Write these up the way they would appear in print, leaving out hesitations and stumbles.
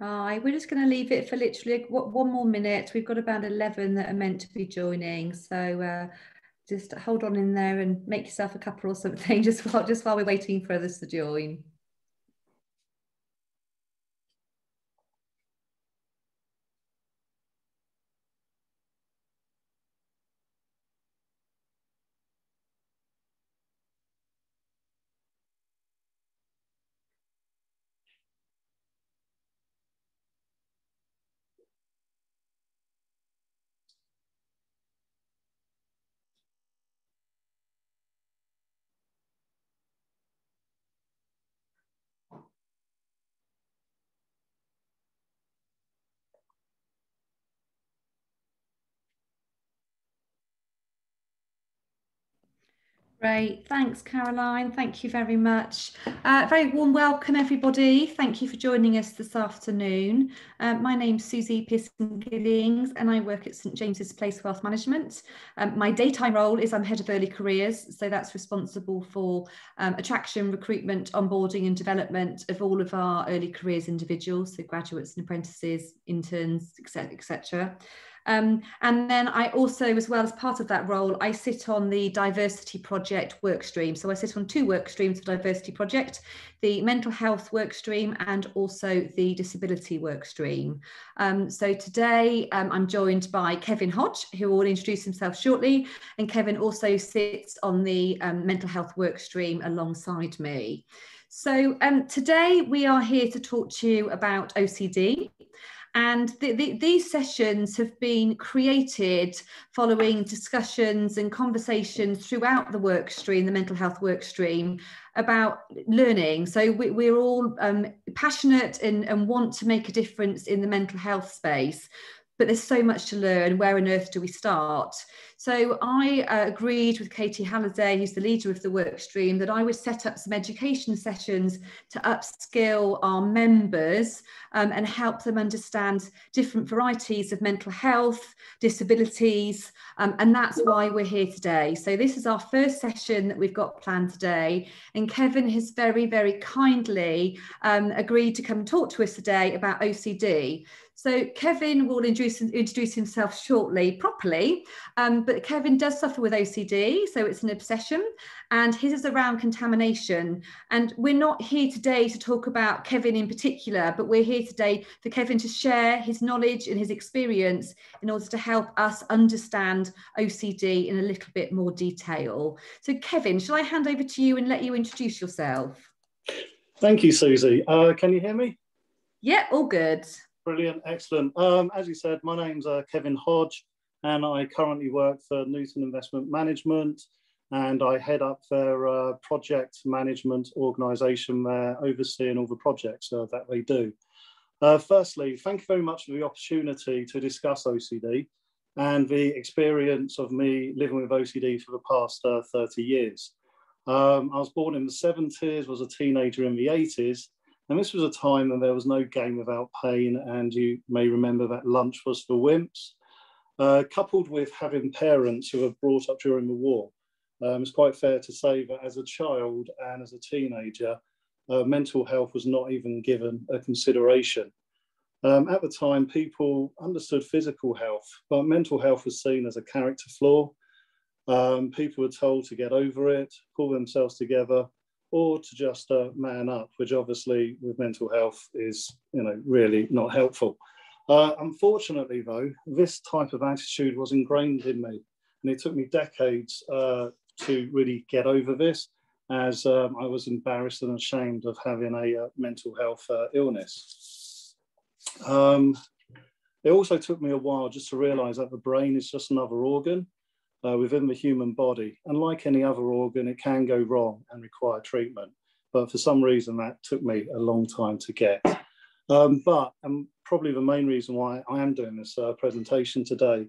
Hi, we're just going to leave it for literally one more minute. We've got about 11 that are meant to be joining. So just hold on in there and make yourself a cuppa or something just while we're waiting for others to join. Great, thanks Caroline, thank you very much. Very warm welcome everybody, thank you for joining us this afternoon. My name's Susie Pearson-Giddings and I work at St James's Place Wealth Management. My daytime role is I'm Head of Early Careers, so that's responsible for attraction, recruitment, onboarding and development of all of our early careers individuals, so graduates and apprentices, interns, etc. And then I also, as well as part of that role, I sit on the diversity project work stream. So I sit on 2 work streams for diversity project, the mental health work stream and also the disability work stream. So today I'm joined by Kevin Hodge, who will introduce himself shortly. And Kevin also sits on the mental health work stream alongside me. So today we are here to talk to you about OCD. And these sessions have been created following discussions and conversations throughout the work stream, the mental health work stream, about learning. So we're all passionate and want to make a difference in the mental health space. But there's so much to learn. Where on earth do we start? So I agreed with Katie Halliday, who's the leader of the work stream, that I would set up some education sessions to upskill our members and help them understand different varieties of mental health, disabilities, and that's why we're here today. So this is our first session that we've got planned today, and Kevin has very, very kindly agreed to come and talk to us today about OCD. So Kevin will introduce himself shortly properly, but Kevin does suffer with OCD, so it's an obsession, and his is around contamination. And we're not here today to talk about Kevin in particular, but we're here today for Kevin to share his knowledge and his experience in order to help us understand OCD in a little bit more detail. So Kevin, shall I hand over to you and let you introduce yourself? Thank you, Susie. Can you hear me? Yeah, all good. Brilliant, excellent. As you said, my name's Kevin Hodge, and I currently work for Newton Investment Management, and I head up their project management organisation there, overseeing all the projects that they do. Firstly, thank you very much for the opportunity to discuss OCD and the experience of me living with OCD for the past 30 years. I was born in the 70s, was a teenager in the 80s, and this was a time when there was no gain without pain, and you may remember that lunch was for wimps. Coupled with having parents who were brought up during the war, it's quite fair to say that as a child and as a teenager, mental health was not even given a consideration. At the time, people understood physical health, but mental health was seen as a character flaw. People were told to get over it, pull themselves together, or to just man up, which obviously with mental health is, really not helpful. Unfortunately, though, this type of attitude was ingrained in me, and it took me decades to really get over this, as I was embarrassed and ashamed of having a mental health illness. It also took me a while just to realise that the brain is just another organ within the human body, and like any other organ, it can go wrong and require treatment. But for some reason, that took me a long time to get. But probably the main reason why I am doing this presentation today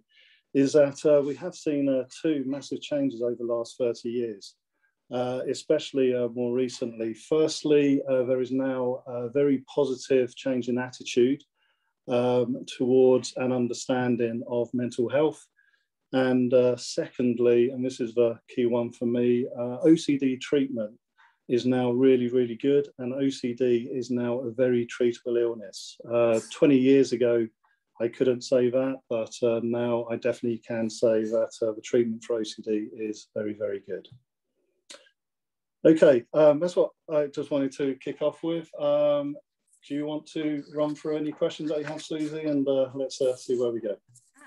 is that we have seen 2 massive changes over the last 30 years, especially more recently. Firstly, there is now a very positive change in attitude towards an understanding of mental health. And secondly, and this is the key one for me, OCD treatment is now really, really good, and OCD is now a very treatable illness. 20 years ago, I couldn't say that, but now I definitely can say that the treatment for OCD is very, very good. Okay, that's what I just wanted to kick off with. Do you want to run through any questions that you have, Susie? And let's see where we go.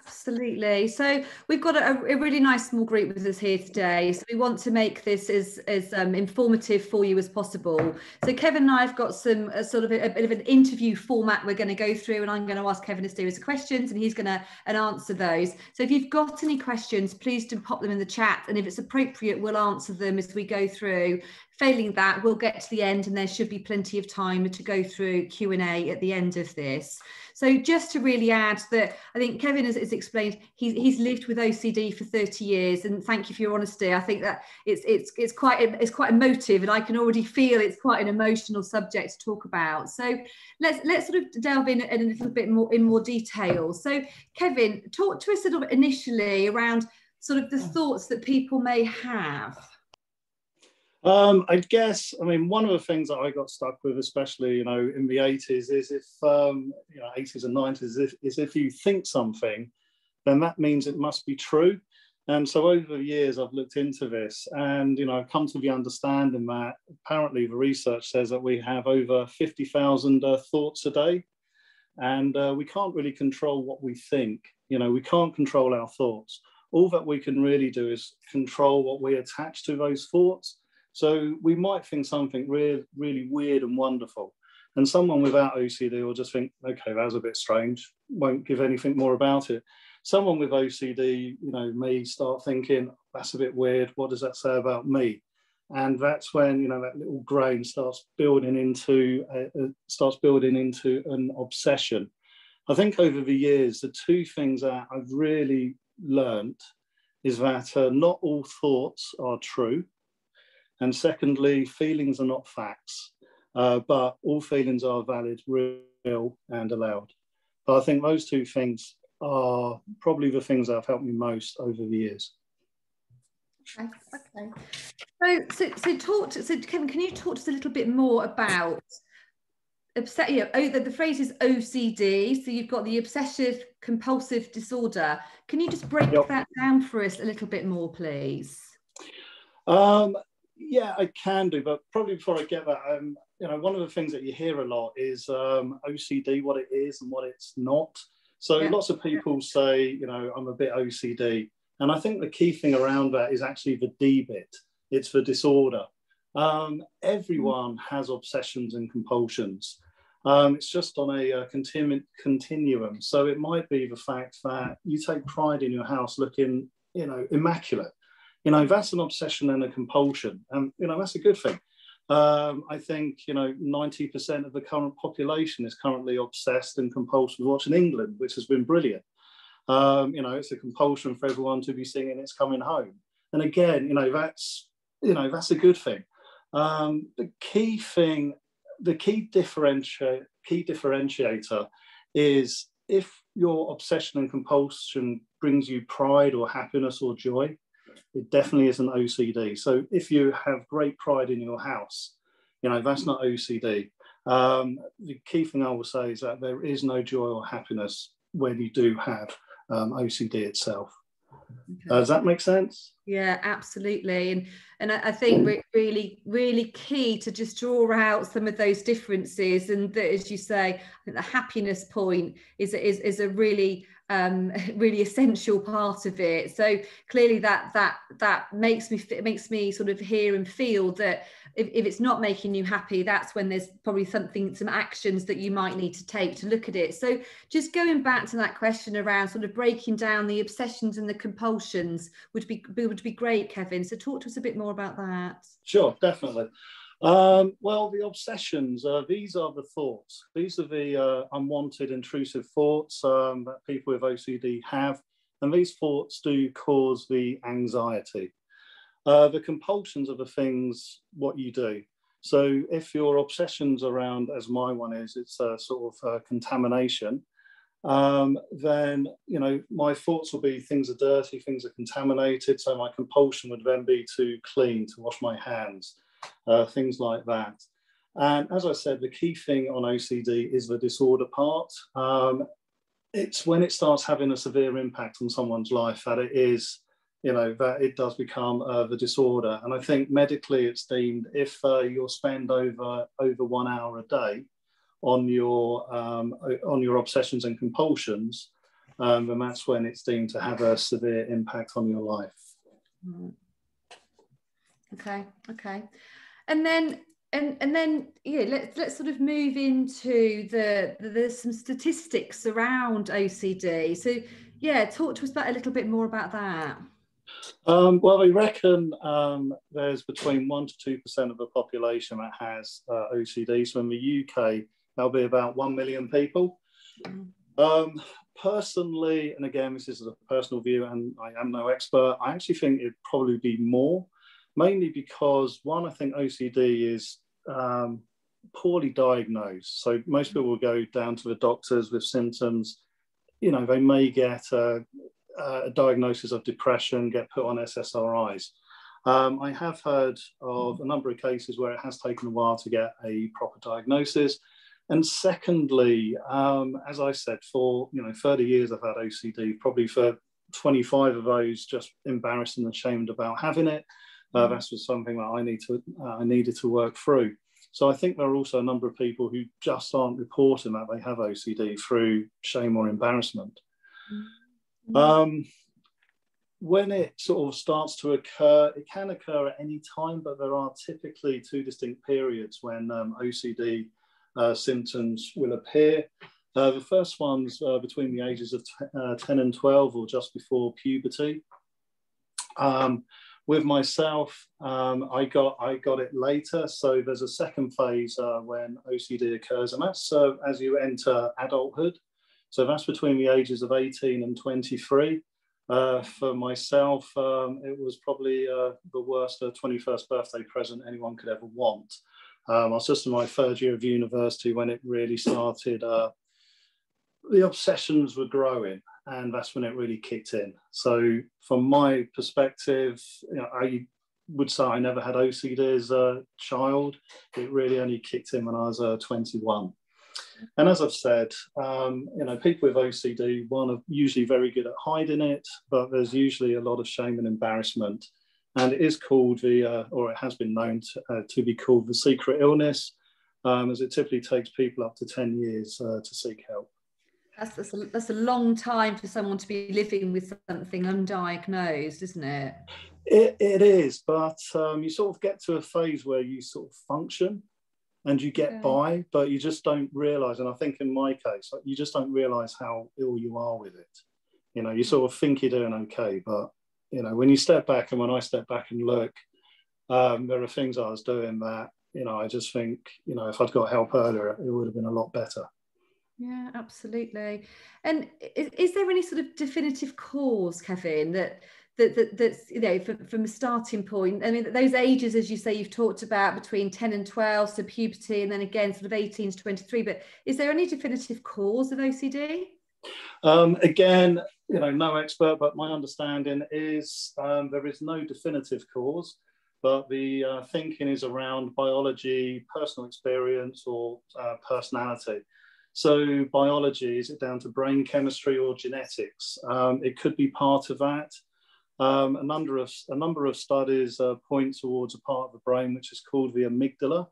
Absolutely. So we've got a really nice small group with us here today. So we want to make this as informative for you as possible. So Kevin and I have got some sort of a bit of an interview format we're going to go through, and I'm going to ask Kevin a series of questions and he's going to answer those. So if you've got any questions, please do pop them in the chat, and if it's appropriate, we'll answer them as we go through. Failing that, we'll get to the end and there should be plenty of time to go through Q&A at the end of this. So just to really add that, I think Kevin has explained he's lived with OCD for 30 years, and thank you for your honesty. I think that it's quite emotive, and I can already feel it's quite an emotional subject to talk about. So let's sort of delve in a little bit more detail. So Kevin, talk to us a little bit initially around sort of the thoughts that people may have. I guess, I mean, one of the things that I got stuck with, especially, in the 80s, is if, 80s and 90s, is if you think something, then that means it must be true. And so over the years, I've looked into this and, I've come to the understanding that apparently the research says that we have over 50,000 thoughts a day. And we can't really control what we think. We can't control our thoughts. All that we can really do is control what we attach to those thoughts. So we might think something really, really weird and wonderful, and someone without OCD will just think, okay, that was a bit strange, won't give anything more about it. Someone with OCD, may start thinking, that's a bit weird, what does that say about me? And that's when, that little grain starts building into an obsession. I think over the years, the two things that I've really learned is that not all thoughts are true. And secondly, feelings are not facts, but all feelings are valid, real, and allowed. But I think those two things are probably the things that have helped me most over the years. Okay. So Kevin, can you talk to us a little bit more about the phrase is OCD, so you've got the obsessive compulsive disorder. Can you just break that down for us a little bit more, please? Yeah, I can do, but probably before I get that, one of the things that you hear a lot is OCD, what it is and what it's not. So lots of people say, I'm a bit OCD. And I think the key thing around that is actually the D bit. It's the disorder. Everyone has obsessions and compulsions. It's just on a continuum. So it might be the fact that you take pride in your house looking, immaculate. That's an obsession and a compulsion. And, that's a good thing. I think, 90% of the current population is currently obsessed and compulsed with watching England, which has been brilliant. It's a compulsion for everyone to be singing It's Coming Home. And again, that's a good thing. The key differentiator is if your obsession and compulsion brings you pride or happiness or joy, it definitely isn't OCD. So if you have great pride in your house, that's not OCD. The key thing I will say is that there is no joy or happiness when you do have OCD itself. Okay. Does that make sense? Yeah, absolutely. And I think really, really key to just draw out some of those differences. And that, as you say, I think the happiness point is a really really essential part of it. So clearly that makes me sort of hear and feel that if it's not making you happy, that's when there's probably some actions that you might need to take to look at it. So just going back to that question around sort of breaking down the obsessions and the compulsions would be great, Kevin. So talk to us a bit more about that. Sure, definitely. Well, the obsessions, these are the thoughts. These are the unwanted, intrusive thoughts that people with OCD have. And these thoughts do cause the anxiety. The compulsions are the things, what you do. So if your obsession's around, as my one is, it's a sort of contamination, then, my thoughts will be things are dirty, things are contaminated. So my compulsion would then be to clean, to wash my hands. things like that. And as I said, the key thing on OCD is the disorder part. It's when it starts having a severe impact on someone's life that it is, that it does become the disorder. And I think medically it's deemed, if you'll spend over 1 hour a day on your obsessions and compulsions, then that's when it's deemed to have a severe impact on your life. Okay. And then let's sort of move into there's some statistics around OCD. So talk to us about a little bit more about that. Well, we reckon there's between 1% to 2% of the population that has OCD. So in the UK, there'll be about 1 million people. Personally, and again, this is a personal view and I am no expert, I actually think it'd probably be more, mainly because, one, I think OCD is poorly diagnosed. So most people will go down to the doctors with symptoms. They may get a diagnosis of depression, get put on SSRIs. I have heard of a number of cases where it has taken a while to get a proper diagnosis. And secondly, as I said, for 30 years I've had OCD, probably for 25 of those just embarrassed and ashamed about having it. That's was something that I needed to work through. So I think there are also a number of people who just aren't reporting that they have OCD through shame or embarrassment. When it sort of starts to occur, it can occur at any time, but there are typically 2 distinct periods when OCD symptoms will appear. The first one's between the ages of 10 and 12, or just before puberty. With myself, I got it later. So there's a second phase when OCD occurs, and that's as you enter adulthood. So that's between the ages of 18 and 23. For myself, it was probably the worst 21st birthday present anyone could ever want. I was just in my 3rd year of university when it really started. The obsessions were growing, and that's when it really kicked in. So from my perspective, I would say I never had OCD as a child. It really only kicked in when I was 21. And as I've said, people with OCD, one, are usually very good at hiding it, but there's usually a lot of shame and embarrassment. And it is called or it has been known to be called the secret illness, as it typically takes people up to 10 years to seek help. That's a long time for someone to be living with something undiagnosed, isn't it? It is, but you sort of get to a phase where you sort of function and you get by, but you just don't realise, and I think in my case, you just don't realise how ill you are with it. You sort of think you're doing okay, but when you step back, and when I step back and look, there are things I was doing that, I just think, if I'd got help earlier, it would have been a lot better. Yeah, absolutely. And is there any sort of definitive cause, Kevin, that's from a starting point? I mean, those ages, as you say, you've talked about between 10 and 12, so puberty, and then again sort of 18 to 23. But is there any definitive cause of OCD? Again, no expert, but my understanding is there is no definitive cause, but the thinking is around biology, personal experience, or personality. So biology, is it down to brain chemistry or genetics? It could be part of that. A number of studies point towards a part of the brain which is called the amygdala,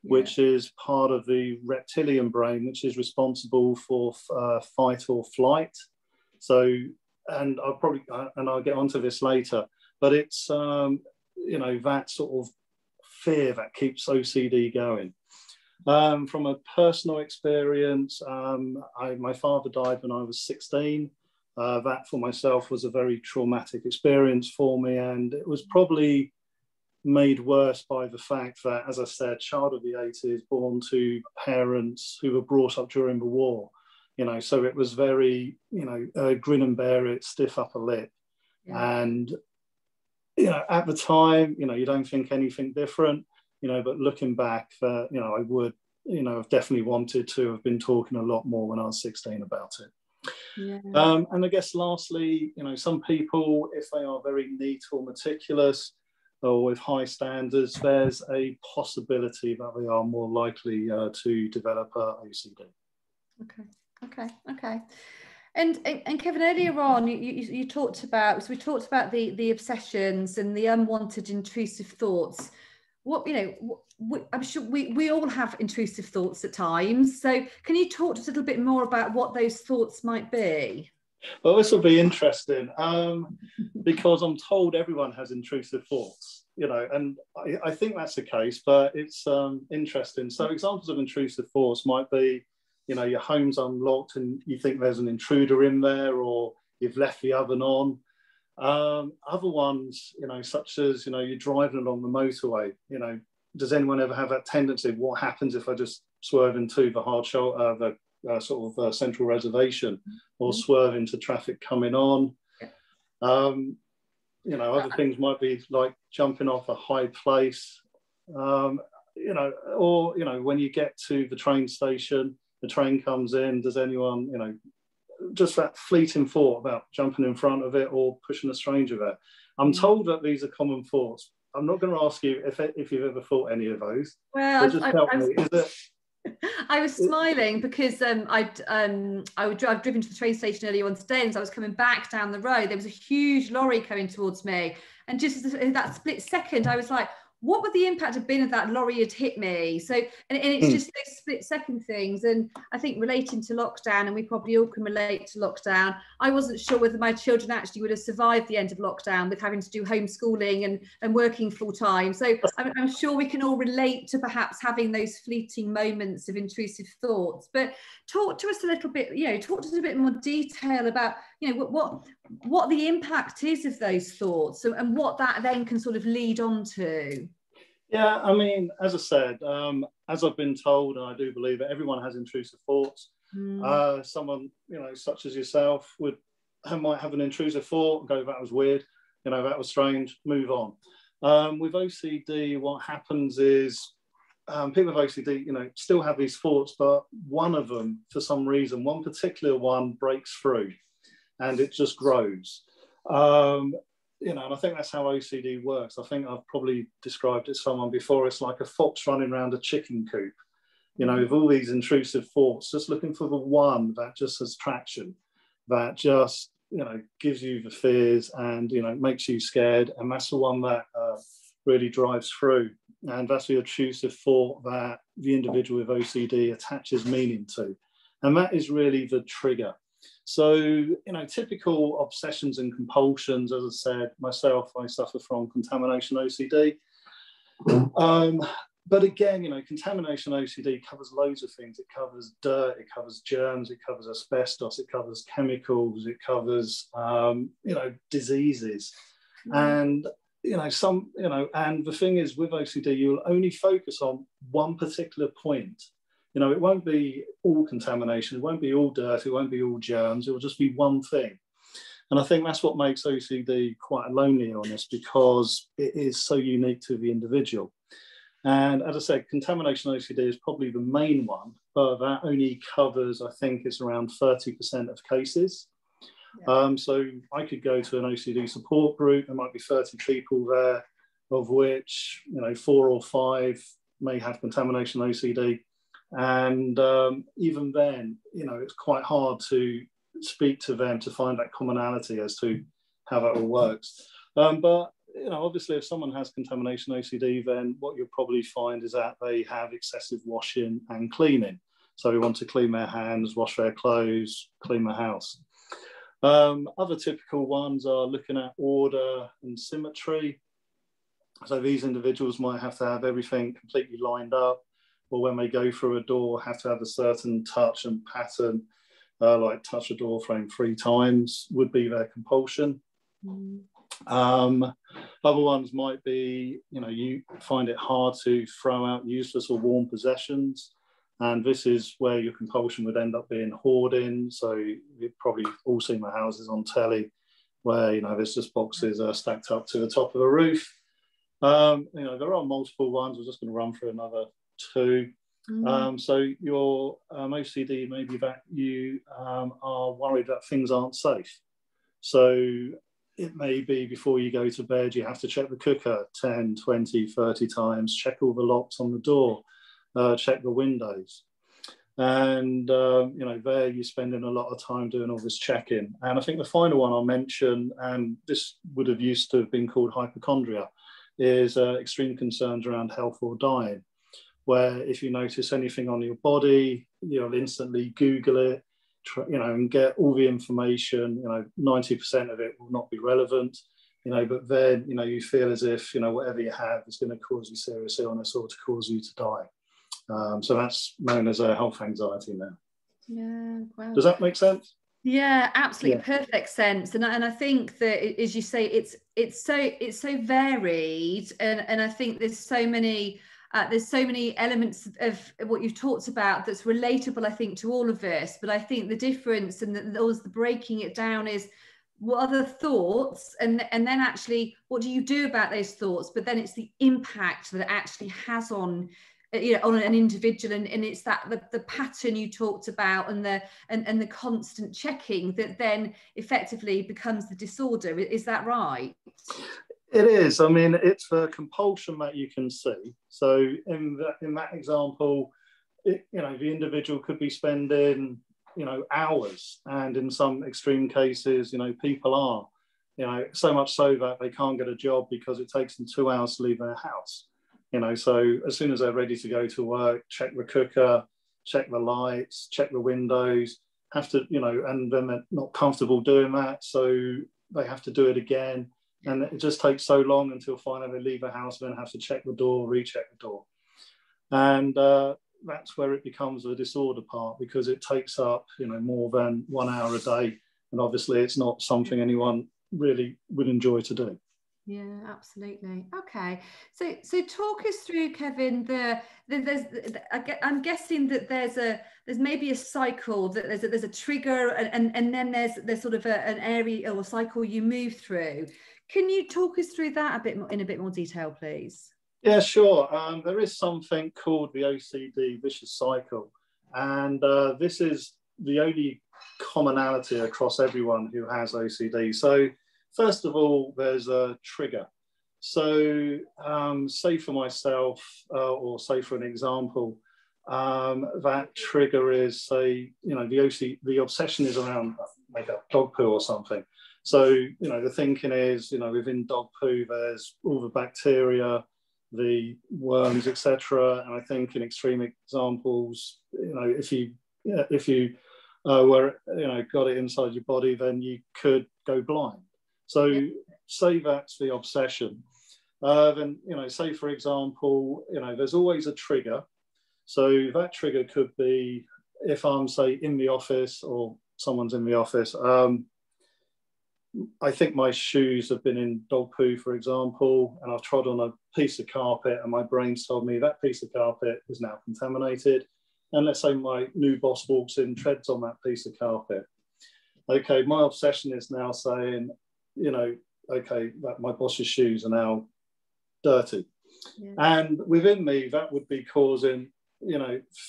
which is part of the reptilian brain, which is responsible for fight or flight. So, and I'll get onto this later, but it's that sort of fear that keeps OCD going. From a personal experience, my father died when I was 16. That for myself was a very traumatic experience for me, and it was probably made worse by the fact that, as I said, child of the 80s, born to parents who were brought up during the war, so it was very, grin and bear it, stiff upper lip. And, at the time, you don't think anything different, but looking back, I would, have definitely wanted to have been talking a lot more when I was 16 about it. And I guess lastly, some people, if they are very neat or meticulous, or with high standards, there's a possibility that they are more likely to develop OCD. Okay. And Kevin, earlier on, you talked about, so we talked about the obsessions and the unwanted intrusive thoughts. What, I'm sure we all have intrusive thoughts at times. So can you talk to us a little bit more about what those thoughts might be? Well, this will be interesting because I'm told everyone has intrusive thoughts, and I think that's the case, but it's interesting. So examples of intrusive thoughts might be, your home's unlocked and you think there's an intruder in there, or you've left the oven on. Other ones, such as, you're driving along the motorway, does anyone ever have that tendency? What happens if I just swerve into the hard shoulder, central reservation, or swerve into traffic coming on? Other things might be like jumping off a high place, or, when you get to the train station, the train comes in, does anyone, just that fleeting thought about jumping in front of it or pushing a stranger there. I'm told that these are common thoughts. I'm not going to ask you if you've ever thought any of those. Well, just help me. I was smiling because I've driven to the train station earlier on today, and as I was coming back down the road, there was a huge lorry coming towards me, and just in that split second, I was like, what would the impact have been if that lorry had hit me? So, and it's just those split second things. And I think relating to lockdown, and we probably all can relate to lockdown, I wasn't sure whether my children actually would have survived the end of lockdown with having to do homeschooling and working full time. So I'm sure we can all relate to perhaps having those fleeting moments of intrusive thoughts. But talk to us a little bit, talk to us a bit more detail about, what the impact is of those thoughts, and what that then can sort of lead on to. Yeah, I mean, as I said, as I've been told, and I do believe that everyone has intrusive thoughts. Someone, such as yourself, might have an intrusive thought and go, that was weird, that was strange, move on. With OCD, what happens is people with OCD, still have these thoughts, but one of them, for some reason, one particular one breaks through and it just grows. And I think that's how OCD works. I think I've probably described it to someone before. It's like a fox running around a chicken coop, with all these intrusive thoughts, just looking for the one that just has traction, that just, gives you the fears and, makes you scared. And that's the one that really drives through. And that's the intrusive thought that the individual with OCD attaches meaning to. And that is really the trigger. So, typical obsessions and compulsions, as I said, myself, I suffer from contamination OCD. But again, contamination OCD covers loads of things. It covers dirt, it covers germs, it covers asbestos, it covers chemicals, it covers, diseases. And, and the thing is with OCD, you'll only focus on one particular point. It won't be all contamination, it won't be all dirt, it won't be all germs, it will just be one thing. And I think that's what makes OCD quite a lonely illness, because it is so unique to the individual. And as I said, contamination OCD is probably the main one, but that only covers, I think it's around 30% of cases. Yeah. So I could go to an OCD support group, there might be 30 people there, of which, 4 or 5 may have contamination OCD. And even then, it's quite hard to speak to them to find that commonality as to how that all works. But, obviously, if someone has contamination OCD, then what you'll probably find is that they have excessive washing and cleaning. So they want to clean their hands, wash their clothes, clean the house. Other typical ones are looking at order and symmetry. So these individuals might have to have everything completely lined up, or when they go through a door, have to have a certain touch and pattern, like touch a door frame 3 times would be their compulsion. Other ones might be, you find it hard to throw out useless or worn possessions. And this is where your compulsion would end up being hoarding. So you've probably all seen the houses on telly where, there's just boxes stacked up to the top of a roof. There are multiple ones. We're just going to run through another 2. So your OCD may be that you are worried that things aren't safe. So it may be before you go to bed, you have to check the cooker 10, 20, 30 times, check all the locks on the door, check the windows. And, there you're spending a lot of time doing all this checking. And I think the final one I'll mention, and this would have used to have been called hypochondria, is extreme concerns around health or dying, where if you notice anything on your body, you'll instantly Google it, and get all the information. 90% of it will not be relevant, but then, you feel as if, whatever you have is going to cause you serious illness or to cause you to die. So that's known as a health anxiety now. Yeah. Wow. Does that make sense? Yeah, absolutely. Yeah. Perfect sense. And I think that, as you say, it's so varied, and I think there's so many elements of what you've talked about that's relatable, I think, to all of us. But I think the difference and the breaking it down is, what are the thoughts, and then actually what do you do about those thoughts? But then it's the impact that it actually has on on an individual, and it's that the pattern you talked about, and the constant checking that then effectively becomes the disorder. Is that right? It is. I mean, it's a compulsion that you can see. So in that example, the individual could be spending hours, and in some extreme cases, people are, so much so that they can't get a job because it takes them 2 hours to leave their house. So as soon as they're ready to go to work, check the cooker, check the lights, check the windows, have to, and then they're not comfortable doing that, so they have to do it again. And it just takes so long until finally they leave the house and then have to check the door, recheck the door. And that's where it becomes a disorder part, because it takes up, more than 1 hour a day. And obviously it's not something anyone really would enjoy to do. Yeah, absolutely. Okay, so talk us through, Kevin. I'm guessing that there's maybe a cycle, that there's a trigger, and then there's sort of an area or a cycle you move through. Can you talk us through that in a bit more detail, please? Yeah, sure. There is something called the Ocd Vicious Cycle, and this is the only commonality across everyone who has OCD. So first of all, there's a trigger. So say for myself, or say for an example, that trigger is, say, the obsession is around make up dog poo or something. So, the thinking is, within dog poo, there's all the bacteria, the worms, etc. And I think in extreme examples, if you got it inside your body, then you could go blind. So say that's the obsession. Then, say for example, there's always a trigger. So that trigger could be, if I'm, say, in the office or someone's in the office, I think my shoes have been in dog poo, for example, and I've trod on a piece of carpet and my brain's told me that piece of carpet is now contaminated. And let's say my new boss walks in, treads on that piece of carpet. Okay, my obsession is now saying, okay, that my boss's shoes are now dirty. Yeah. And within me, that would be causing,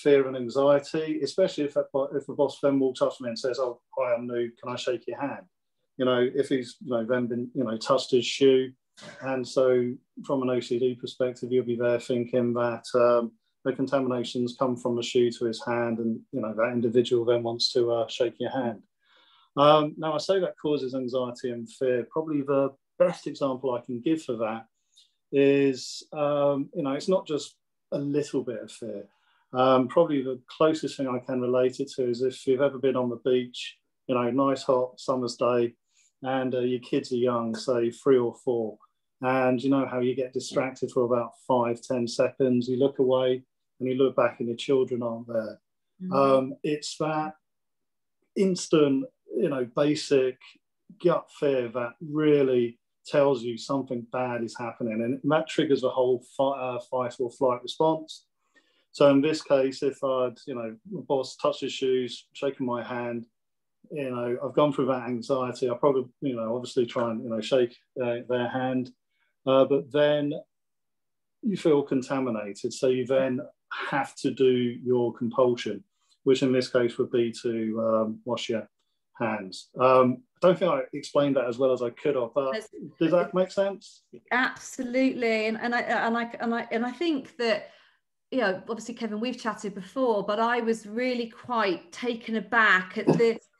fear and anxiety, especially if the boss then walks up to me and says, "Oh, hi, I'm new, can I shake your hand?" If he's then been, touched his shoe. And so from an OCD perspective, you'll be there thinking that the contaminations come from the shoe to his hand, and, that individual then wants to shake your hand. Now, I say that causes anxiety and fear. Probably the best example I can give for that is, it's not just a little bit of fear. Probably the closest thing I can relate it to is if you've ever been on the beach, nice hot summer's day, and your kids are young, say 3 or 4, and you know how you get distracted for about 5-10 seconds, you look away and you look back and your children aren't there. Mm-hmm. It's that instant, basic gut fear that really tells you something bad is happening, and that triggers the whole fight or flight response. So in this case, if I'd, the boss touched his shoes, shaken my hand, I've gone through that anxiety. I probably, obviously try and, shake their hand, but then you feel contaminated. So you then have to do your compulsion, which in this case would be to wash your hands. I don't think I explained that as well as I could have, but does that make sense? Absolutely, and I think that, you know, obviously, Kevin, we've chatted before, but I was really quite taken aback at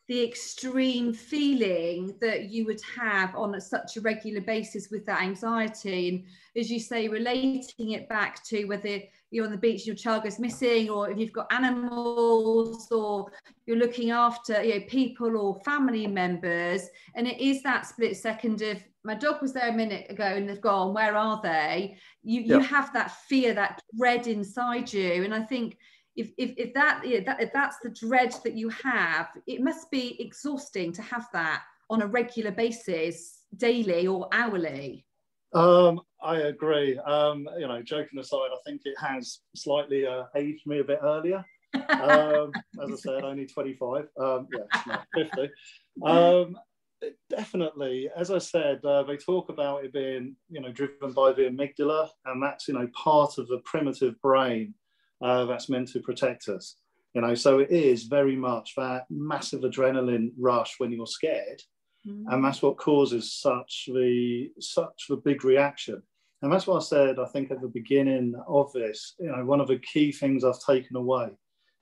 the extreme feeling that you would have on such a regular basis with that anxiety. And as you say, relating it back to whether you're on the beach and your child goes missing, or if you've got animals, or you're looking after, you know, people or family members, and it is that split second of, my dog was there a minute ago and they've gone, where are they? You have that fear, that dread inside you. And I think if that's the dread that you have, it must be exhausting to have that on a regular basis, daily or hourly. I agree. You know, joking aside, I think it has slightly aged me a bit earlier. As I said, only 25. Yeah, no, 50. Definitely, as I said, they talk about it being, you know, driven by the amygdala, and that's, you know, part of the primitive brain that's meant to protect us. You know, so it is very much that massive adrenaline rush when you're scared, and that's what causes such the big reaction. And that's what I said, I think, at the beginning of this. You know, one of the key things I've taken away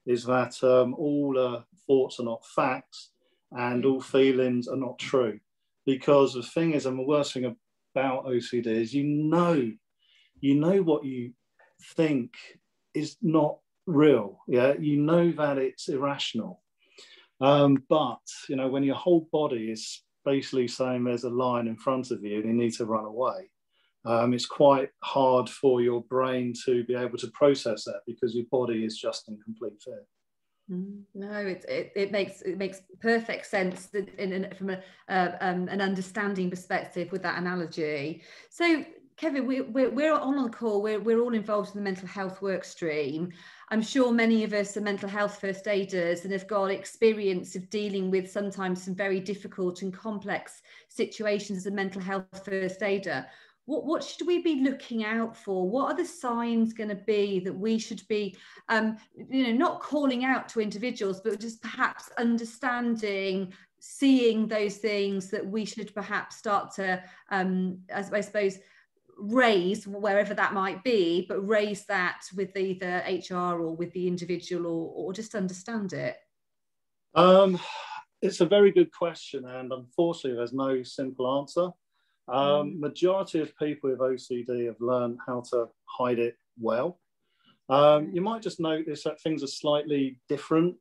is that all thoughts are not facts, and all feelings are not true. Because the thing is, and the worst thing about OCD is, you know what you think is not real. Yeah, you know that it's irrational. But, you know, when your whole body is basically saying there's a lion in front of you and you need to run away, it's quite hard for your brain to be able to process that, because your body is just in complete fear. No, it makes perfect sense from an understanding perspective with that analogy. So, Kevin, we're on the call. We're all involved in the mental health work stream. I'm sure many of us are mental health first aiders and have got experience of dealing with sometimes some very difficult and complex situations as a mental health first aider. What should we be looking out for? What are the signs going to be that we should be, you know, not calling out to individuals, but just perhaps understanding, seeing those things that we should perhaps start to, I suppose, raise wherever that might be, but raise that with either HR or with the individual, or just understand it? It's a very good question, and unfortunately, there's no simple answer. Majority of people with OCD have learned how to hide it well. You might just notice that things are slightly different.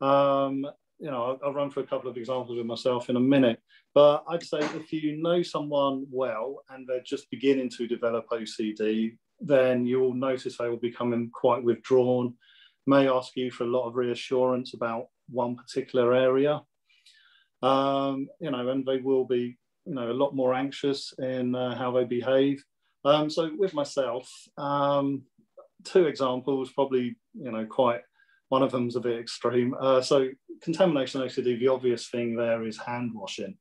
You know, I'll run through a couple of examples with myself in a minute, but I'd say if you know someone well and they're just beginning to develop OCD, then you'll notice they will be becoming quite withdrawn, may ask you for a lot of reassurance about one particular area, you know, and they will be, you know, a lot more anxious in how they behave. So with myself, two examples, probably, you know, quite, one of them's a bit extreme. So contamination OCD, the obvious thing there is hand washing.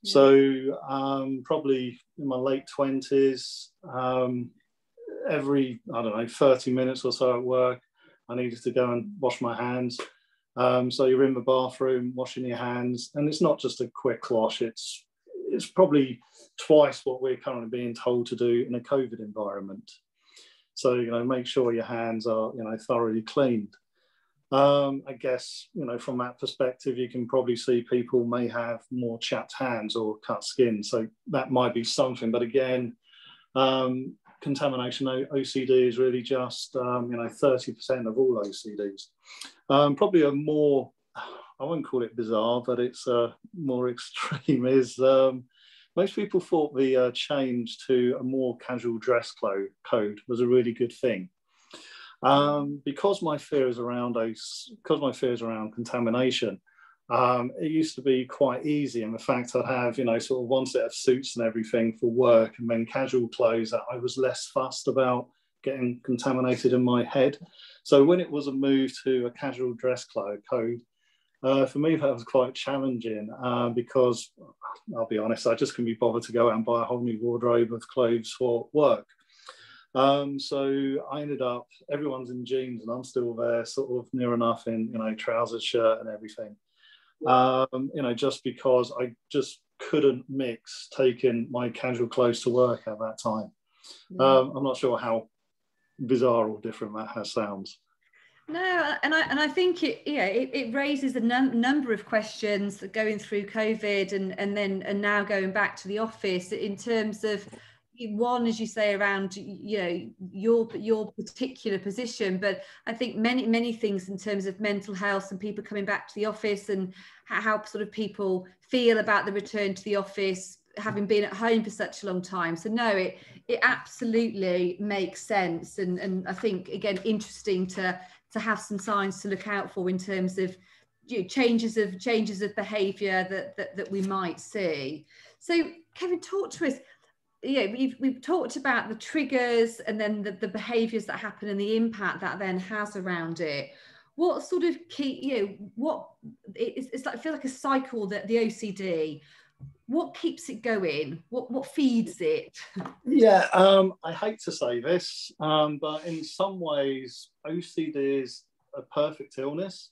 Yeah. So probably in my late 20s, every, I don't know, 30 minutes or so at work, I needed to go and wash my hands. So you're in the bathroom washing your hands, and it's not just a quick wash, it's probably twice what we're currently being told to do in a COVID environment. So, you know, make sure your hands are, you know, thoroughly cleaned. I guess, you know, from that perspective, you can probably see people may have more chapped hands or cut skin. So that might be something. But again, contamination OCD is really just, you know, 30% of all OCDs. Probably a more, I won't call it bizarre, but it's more extreme, is most people thought the change to a more casual dress code was a really good thing. Because my fear is around contamination, it used to be quite easy. And the fact I'd have, you know, sort of one set of suits and everything for work, and then casual clothes, that I was less fussed about getting contaminated in my head. So when it was a move to a casual dress code, for me, that was quite challenging because, I'll be honest, I just couldn't be bothered to go out and buy a whole new wardrobe of clothes for work. So I ended up, everyone's in jeans and I'm still there, sort of near enough in, you know, trousers, shirt and everything. you know, just because I just couldn't mix taking my casual clothes to work at that time. I'm not sure how bizarre or different that has sounds. No, and I think it raises a number of questions that going through COVID and now going back to the office in terms of, one, as you say, around your particular position, but I think many things in terms of mental health and people coming back to the office and how sort of people feel about the return to the office, having been at home for such a long time. So no, it absolutely makes sense, and I think, again, interesting to have some signs to look out for in terms of changes of behaviour that we might see. So Kevin, talk to us. We've talked about the triggers and then the behaviours that happen and the impact that then has around it. What sort of key, it's like, I feel like a cycle, that the OCD, what keeps it going? What feeds it? Yeah, I hate to say this, but in some ways, OCD is a perfect illness,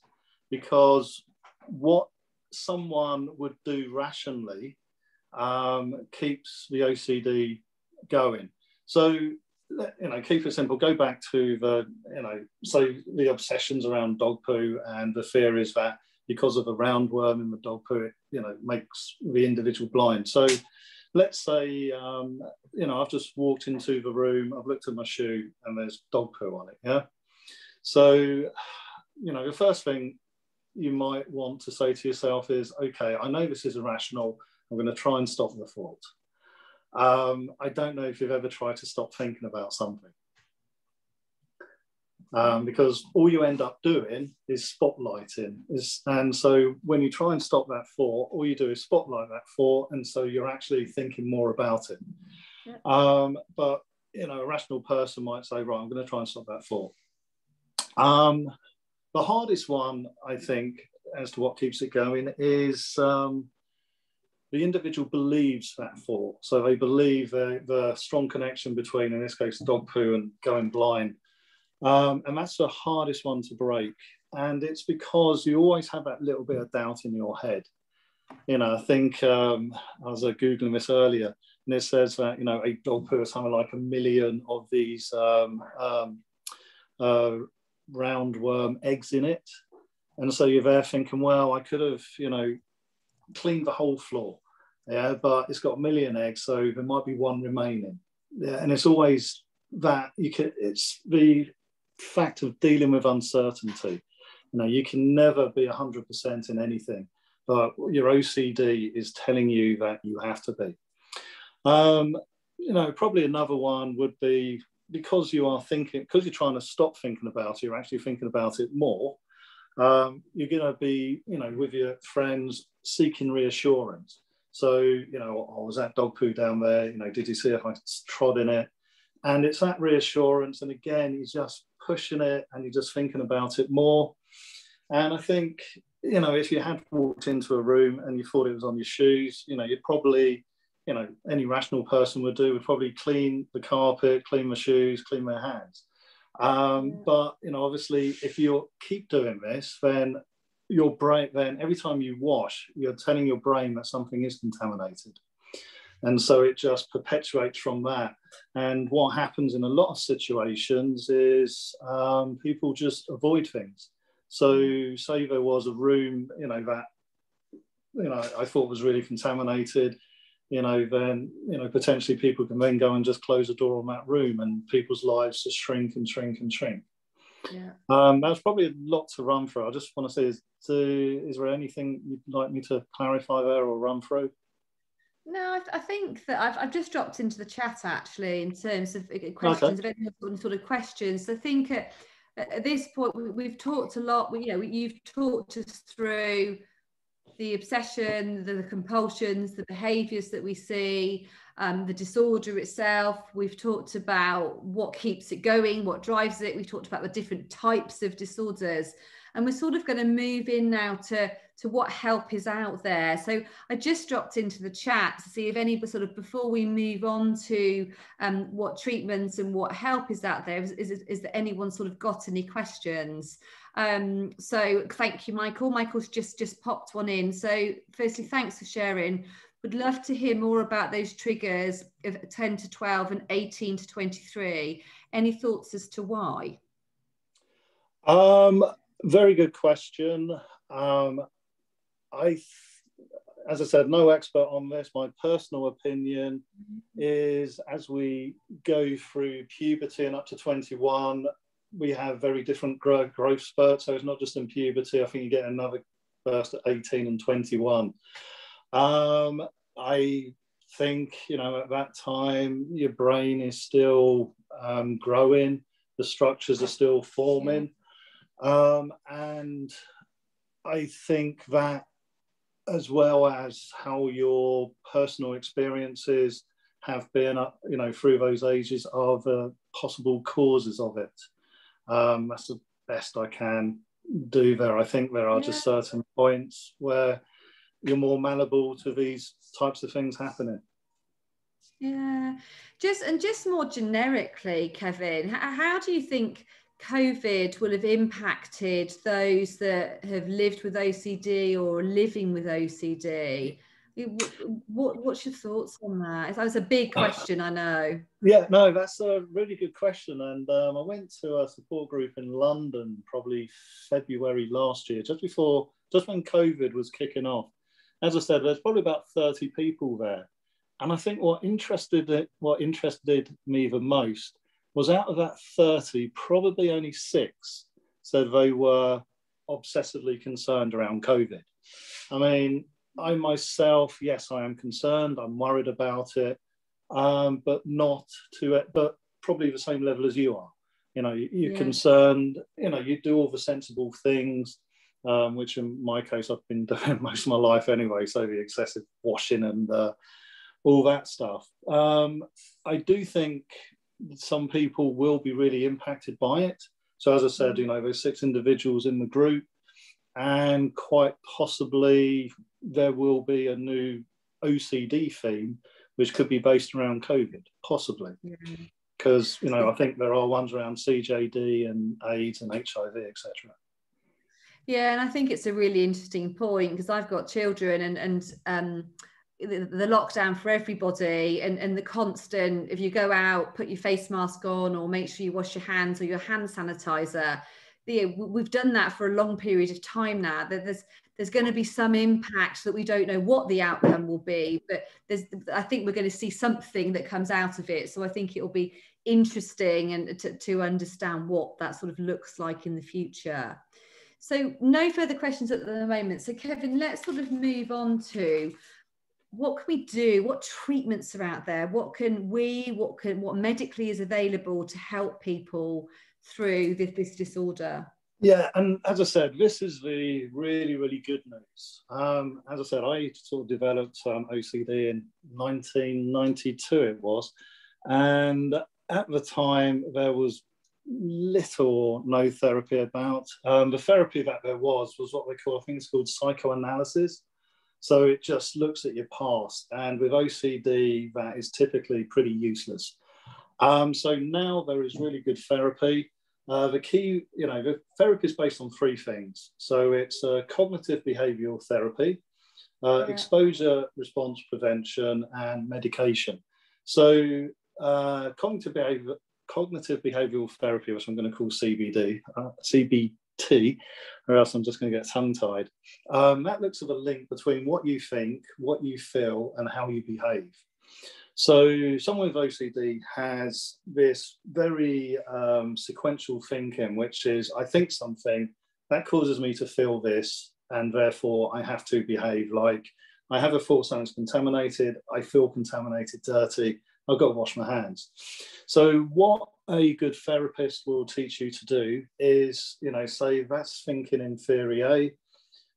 because what someone would do rationally keeps the OCD going. So, keep it simple. Go back to the obsessions around dog poo, and the fear is that because of a roundworm in the dog poo, it makes the individual blind. So let's say, I've just walked into the room, I've looked at my shoe and there's dog poo on it, yeah? So, the first thing you might want to say to yourself is, okay, I know this is irrational, I'm going to try and stop the thought. I don't know if you've ever tried to stop thinking about something. Because all you end up doing is spotlighting. And so when you try and stop that thought, all you do is spotlight that thought, and so you're actually thinking more about it. Yeah. But, a rational person might say, right, I'm going to try and stop that thought. The hardest one, I think, as to what keeps it going is the individual believes that thought. So they believe the strong connection between, in this case, dog poo and going blind. And that's the hardest one to break. And it's because you always have that little bit of doubt in your head. I think I was Googling this earlier, and it says that, a dog poo has something like 1 million of these roundworm eggs in it. And so you're there thinking, well, I could have, cleaned the whole floor. Yeah, but it's got 1 million eggs, so there might be one remaining. Yeah, and it's always that it's the fact of dealing with uncertainty. You can never be 100% in anything, but your OCD is telling you that you have to be. Probably another one would be, because you're trying to stop thinking about it, you're actually thinking about it more. You're going to be, with your friends, seeking reassurance. So, was that dog poo down there? Did you see if I trod in it? And it's that reassurance. And again, you're just pushing it and you're just thinking about it more. And I think, if you had walked into a room and you thought it was on your shoes, you'd probably, any rational person would probably clean the carpet, clean the shoes, clean their hands. But, obviously, if you keep doing this, then your brain, then every time you wash, you're telling your brain that something is contaminated. And so it just perpetuates from that. And what happens in a lot of situations is people just avoid things. So say there was a room, that, I thought was really contaminated, then, potentially people can then go and just close the door on that room, and people's lives just shrink and shrink and shrink. Yeah. That's probably a lot to run through. I just want to say, is there anything you'd like me to clarify there or run through? No, I think that I've just dropped into the chat, actually, in terms of questions. Okay. If anyone sort of questions, I think at this point we've talked a lot. You've talked us through the obsession, the compulsions, the behaviours that we see. the disorder itself. We've talked about what keeps it going, what drives it. We've talked about the different types of disorders. And we're sort of going to move in now to what help is out there. So I just dropped into the chat to see if any sort of, before we move on to what treatments and what help is out there, is there anyone sort of got any questions? So thank you, Michael. Michael's just popped one in. So firstly, thanks for sharing. Would love to hear more about those triggers of 10 to 12 and 18 to 23. Any thoughts as to why? Very good question. As I said, no expert on this. My personal opinion is, as we go through puberty and up to 21, we have very different growth spurts. So it's not just in puberty. I think you get another burst at 18 and 21. I think, at that time, your brain is still growing. The structures are still forming. And I think that, as well as how your personal experiences have been, through those ages, are the possible causes of it. That's the best I can do there. I think there are just certain points where you're more malleable to these types of things happening. Yeah, just more generically, Kevin, how do you think COVID will have impacted those that have lived with OCD or living with OCD? What's your thoughts on that? That was a big question, I know. Yeah, no, that's a really good question. And I went to a support group in London probably February last year, just when COVID was kicking off. As I said, there's probably about 30 people there. And I think what interested me the most was, out of that 30, probably only 6 said they were obsessively concerned around COVID. I mean, I myself, yes, I am concerned. I'm worried about it, but not to it, but probably the same level as you are. You're concerned. You do all the sensible things, which in my case I've been doing most of my life anyway. So the excessive washing and all that stuff. I do think some people will be really impacted by it. So as I said, there's 6 individuals in the group, and quite possibly there will be a new OCD theme, which could be based around COVID, possibly. Because, I think there are ones around CJD and AIDS and HIV, etc. Yeah, and I think it's a really interesting point, because I've got children, and the lockdown for everybody, and the constant, if you go out, put your face mask on, or make sure you wash your hands, or your hand sanitizer. We've done that for a long period of time now. There's going to be some impact that we don't know what the outcome will be, but I think we're going to see something that comes out of it. So I think it will be interesting and to understand what that sort of looks like in the future. So no further questions at the moment. So Kevin, let's sort of move on to what can we do? What treatments are out there? What medically is available to help people through this disorder? Yeah, and as I said, this is the really, really good news. As I said, I sort of developed OCD in 1992, it was. And at the time, there was little or no therapy about. The therapy that there was what they call, I think it's called psychoanalysis. So it just looks at your past. And with OCD, that is typically pretty useless. So now there is really good therapy. The key, the therapy is based on 3 things. So it's cognitive behavioral therapy, exposure response prevention, and medication. So cognitive behavioral therapy, which I'm going to call CBT, or else I'm just going to get tongue-tied. That looks at the link between what you think, what you feel, and how you behave. So someone with OCD has this very sequential thinking, which is, I think something that causes me to feel this, and therefore I have to behave like I have a thought something's contaminated, I feel contaminated, dirty, I've got to wash my hands. So what a good therapist will teach you to do is, say that's thinking in theory A,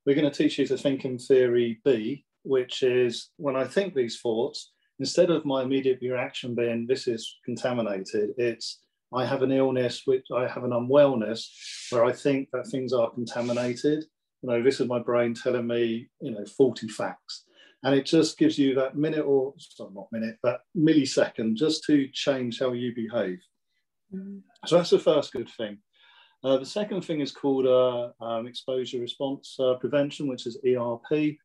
we're going to teach you to think in theory B, which is, when I think these thoughts, instead of my immediate reaction being, this is contaminated, it's, I have an illness, which I have an unwellness where I think that things are contaminated. This is my brain telling me, faulty facts. And it just gives you that minute or, sorry, not minute, but millisecond just to change how you behave. So that's the first good thing. The second thing is called exposure response prevention, which is ERP.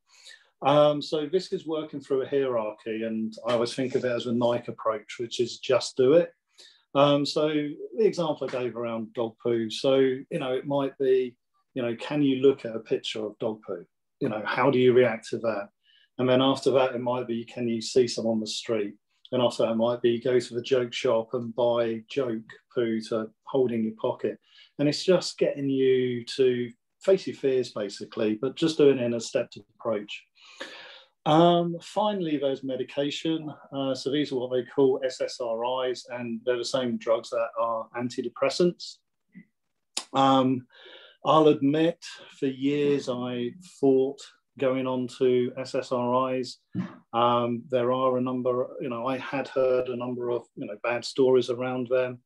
So this is working through a hierarchy, and I always think of it as a Nike approach, which is just do it. So the example I gave around dog poo. So, it might be, can you look at a picture of dog poo? How do you react to that? And then after that, it might be, can you see someone on the street? And after that, it might be, go to the joke shop and buy joke poo to hold in your pocket. And it's just getting you to face your fears, basically, but just doing it in a stepped approach. Finally, there's medication. So these are what they call SSRIs, and they're the same drugs that are antidepressants. I'll admit, for years I fought going on to SSRIs. There are a number, I had heard a number of, bad stories around them.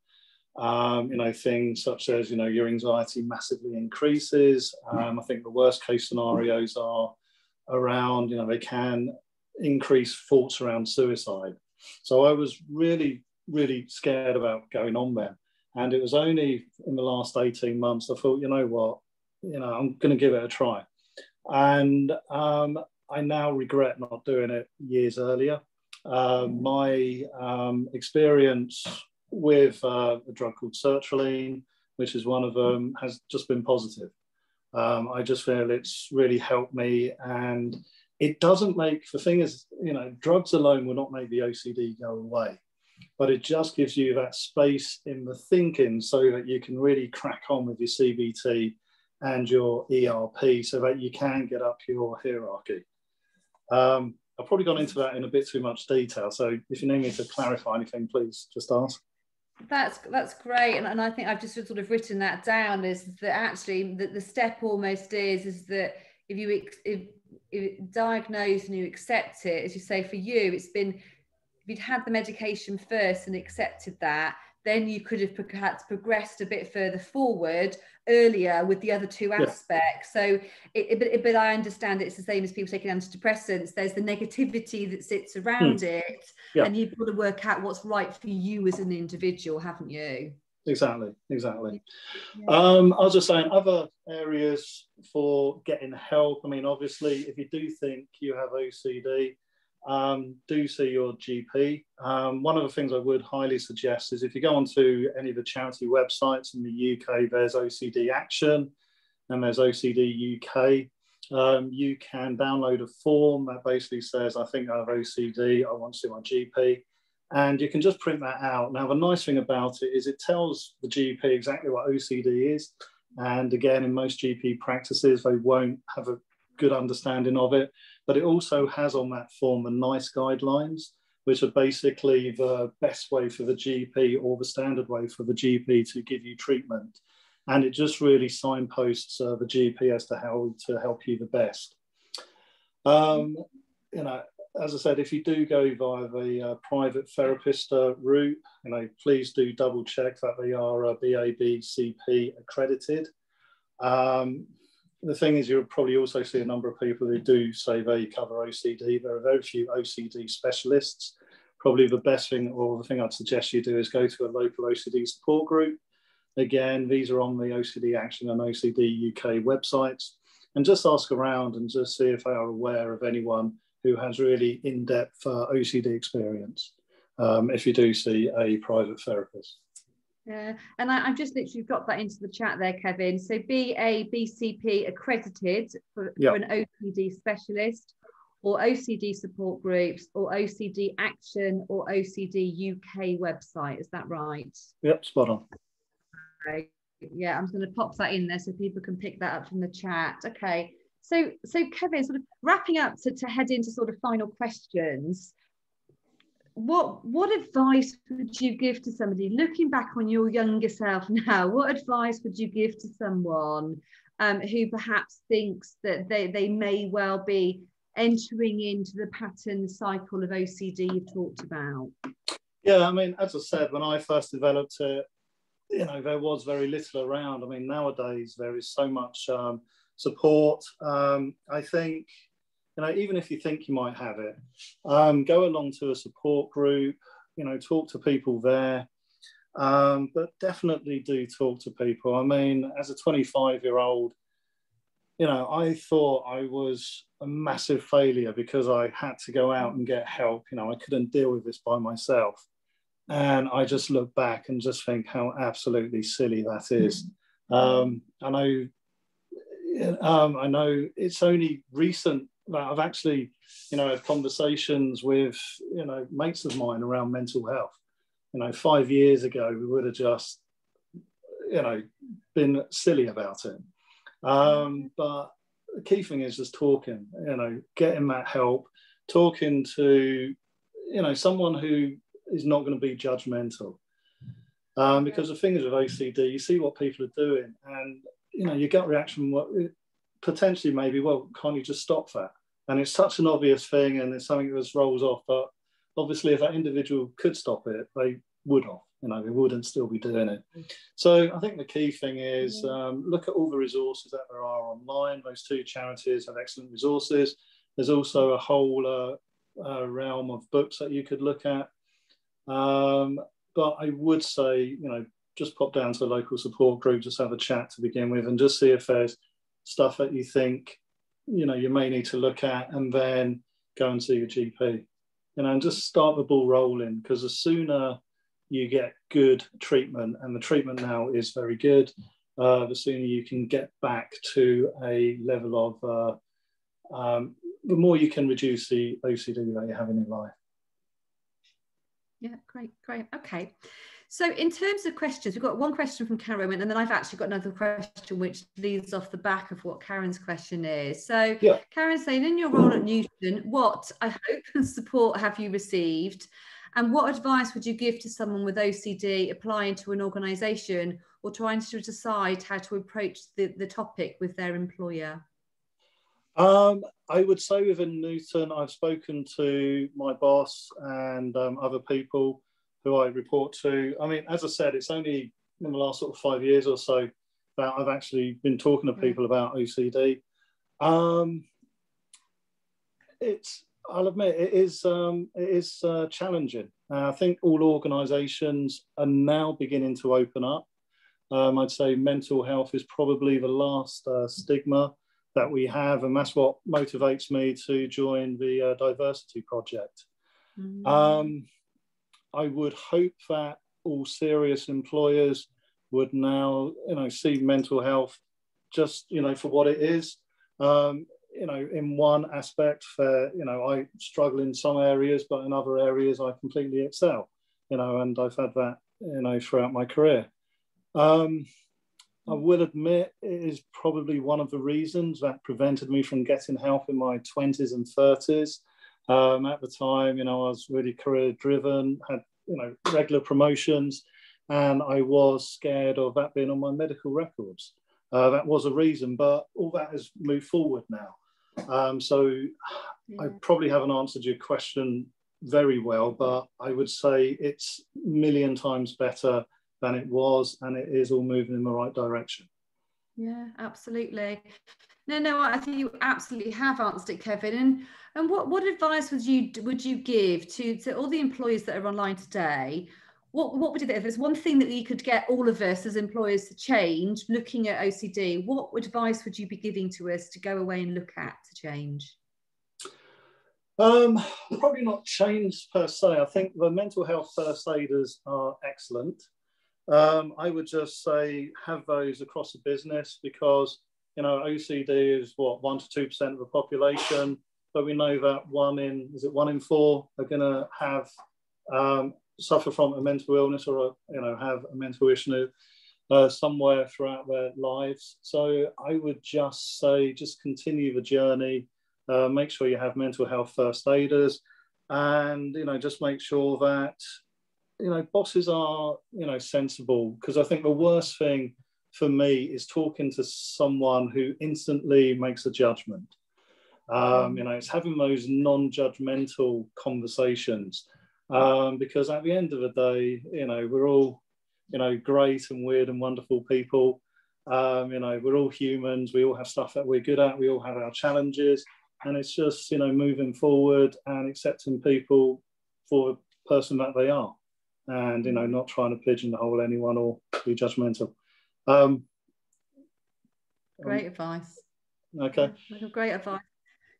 Things such as, your anxiety massively increases. I think the worst case scenarios are around, they can increase thoughts around suicide. So I was really, really scared about going on there. And it was only in the last 18 months, I thought, I'm going to give it a try. And I now regret not doing it years earlier. My experience with a drug called sertraline, which is one of them, has just been positive. I just feel it's really helped me, and it doesn't make, the thing is, drugs alone will not make the OCD go away, but it just gives you that space in the thinking so that you can really crack on with your CBT and your ERP so that you can get up your hierarchy. I've probably gone into that in a bit too much detail, so if you need me to clarify anything, please just ask. That's great, and I think I've just sort of written that down, is that actually the step almost is that if you diagnose and you accept it, as you say, for you it's been, if you'd had the medication first and accepted that, then you could have perhaps progressed a bit further forward earlier with the other two aspects. So, but I understand it's the same as people taking antidepressants. There's the negativity that sits around it, and you've got to work out what's right for you as an individual, haven't you? Exactly. I was just saying, other areas for getting help. I mean, obviously, if you do think you have OCD, do see your GP. One of the things I would highly suggest is if you go onto any of the charity websites in the UK, there's OCD Action and there's OCD UK. You can download a form that basically says, I think I have OCD, I want to see my GP. And you can just print that out. Now, the nice thing about it is it tells the GP exactly what OCD is. And again, in most GP practices, they won't have a good understanding of it, but it also has on that form the NICE guidelines, which are basically the best way for the GP or the standard way for the GP to give you treatment. And it just really signposts the GP as to how to help you the best. As I said, if you do go via the private therapist route, please do double check that they are BABCP accredited. The thing is, you'll probably also see a number of people who do say they cover OCD. There are very few OCD specialists. Probably the best thing, or the thing I'd suggest you do, is go to a local OCD support group. Again, these are on the OCD Action and OCD UK websites, and just ask around and just see if they are aware of anyone who has really in-depth OCD experience, if you do see a private therapist. Yeah, and I've just literally got that into the chat there, Kevin. So BABCP accredited for an OCD specialist, or OCD support groups, or OCD Action, or OCD UK website. Is that right? Yep, spot on. Okay. Yeah, I'm going to pop that in there so people can pick that up from the chat. Okay. So Kevin, sort of wrapping up to head into sort of final questions. What advice would you give to somebody looking back on your younger self now? What advice would you give to someone who perhaps thinks that they may well be entering into the pattern cycle of OCD you've talked about? Yeah, I mean, as I said, when I first developed it, you know, there was very little around. I mean, nowadays there is so much support. I think, you know, even if you think you might have it, go along to a support group, you know, talk to people there. But definitely do talk to people. I mean, as a 25-year-old, you know, I thought I was a massive failure because I had to go out and get help. You know, I couldn't deal with this by myself. And I just look back and just think how absolutely silly that is. I know it's only recent that I've actually, you know, had conversations with, you know, mates of mine around mental health. You know, 5 years ago, we would have just, you know, been silly about it. But the key thing is just talking, you know, getting that help, talking to, you know, someone who is not going to be judgmental. Because the thing is with OCD, you see what people are doing and, you know, your gut reaction, potentially maybe, well, can't you just stop that? And it's such an obvious thing and it's something that just rolls off. But obviously, if that individual could stop it, they would have, you know, they wouldn't still be doing it. So I think the key thing is look at all the resources that there are online. Those two charities have excellent resources. There's also a whole realm of books that you could look at. But I would say, you know, just pop down to a local support group, just have a chat to begin with and just see if there's stuff that you think, you know, you may need to look at and then go and see your GP. You know, and just start the ball rolling, because the sooner you get good treatment, and the treatment now is very good, the sooner you can get back to a level of, the more you can reduce the OCD that you have in your life. Yeah, great. Okay. So in terms of questions, we've got one question from Karen, and then I've actually got another question which leads off the back of what Karen's question is. So yeah. Karen's saying, in your role at Newton, what, I hope, support have you received? And what advice would you give to someone with OCD applying to an organisation or trying to decide how to approach the topic with their employer? I would say within Newton, I've spoken to my boss and other people who I report to. I mean, as I said, it's only in the last sort of 5 years or so that I've actually been talking to people about OCD. I'll admit, it is challenging. I think all organisations are now beginning to open up. I'd say mental health is probably the last stigma that we have, and that's what motivates me to join the diversity project. I would hope that all serious employers would now, you know, see mental health just, you know, for what it is. You know, in one aspect, you know, I struggle in some areas, but in other areas I completely excel, you know, and I've had that, you know, throughout my career. I will admit it is probably one of the reasons that prevented me from getting help in my 20s and 30s. At the time, you know, I was really career driven, had, you know, regular promotions, and I was scared of that being on my medical records. That was a reason, but all that has moved forward now. So I probably haven't answered your question very well, but I would say it's a million times better than it was, and it is all moving in the right direction. Yeah, absolutely. No, I think you absolutely have answered it, Kevin. And what advice would you give to all the employers that are online today? What would you think? If there's one thing that you could get all of us as employers to change, looking at OCD, what advice would you be giving to us to go away and look at to change? Probably not change per se. I think the mental health first aiders are excellent. I would just say have those across the business, because, you know, OCD is what, 1 to 2% of the population, but we know that 1 in 4 are going to have suffer from a mental illness or have a mental issue somewhere throughout their lives. So I would just say, just continue the journey, make sure you have mental health first aiders, and, you know, just make sure that, you know, bosses are, you know, sensible, because I think the worst thing for me is talking to someone who instantly makes a judgment. You know, it's having those non-judgmental conversations, because at the end of the day, you know, we're all, you know, great and weird and wonderful people. You know, we're all humans. We all have stuff that we're good at. We all have our challenges, and it's just, you know, moving forward and accepting people for the person that they are, and, you know, not trying to pigeonhole anyone or be judgmental. Great advice. Okay. Great advice.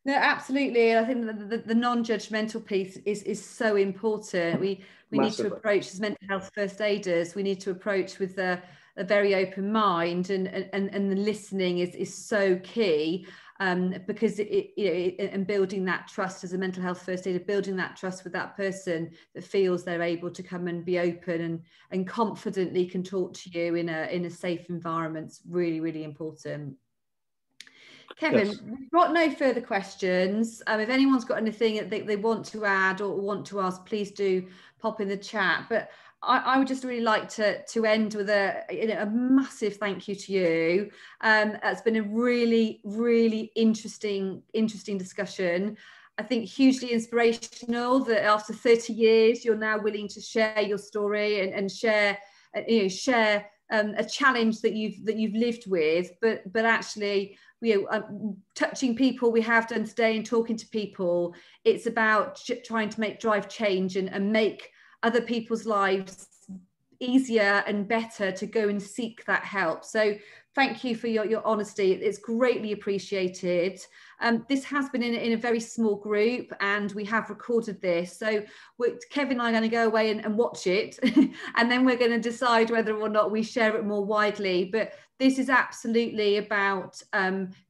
No, absolutely. I think the non-judgmental piece is so important. We need to approach, as mental health first aiders, we need to approach with a very open mind, and the listening is so key, because and building that trust as a mental health first aider, building that trust with that person that feels they're able to come and be open and confidently can talk to you in a safe environment. It's really, really important. Kevin, yes. We've got no further questions. If anyone's got anything that they want to add or want to ask, please do pop in the chat. But I would just really like to end with a massive thank you to you. It's been a really, really interesting discussion. I think hugely inspirational that after 30 years, you're now willing to share your story and share a challenge that you've lived with, but actually, touching people we have done today and talking to people, it's about trying to drive change and make other people's lives easier and better to go and seek that help. So thank you for your honesty. It's greatly appreciated. This has been in a very small group, and we have recorded this. So Kevin and I are going to go away and watch it, and then we're going to decide whether or not we share it more widely. But this is absolutely about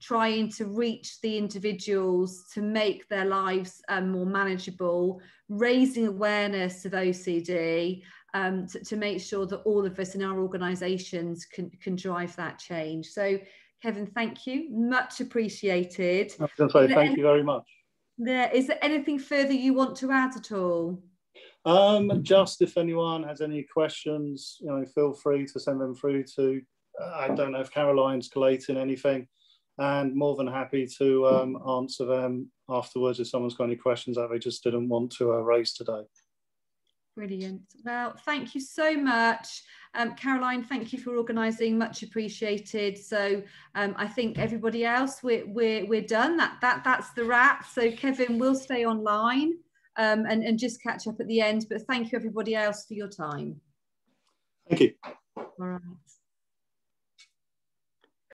trying to reach the individuals to make their lives more manageable, raising awareness of OCD, to make sure that all of us in our organisations can drive that change. So, Kevin, thank you, much appreciated. I was going to say thank you very much. Is there anything further you want to add at all? Just if anyone has any questions, you know, feel free to send them through to. I don't know if Caroline's collating anything, and more than happy to answer them afterwards if someone's got any questions that they just didn't want to raise today. Brilliant. Well, thank you so much. Caroline, thank you for organising, much appreciated. So I think everybody else, we're done. That's the wrap. So Kevin will stay online and just catch up at the end, but thank you everybody else for your time. Thank you. All right.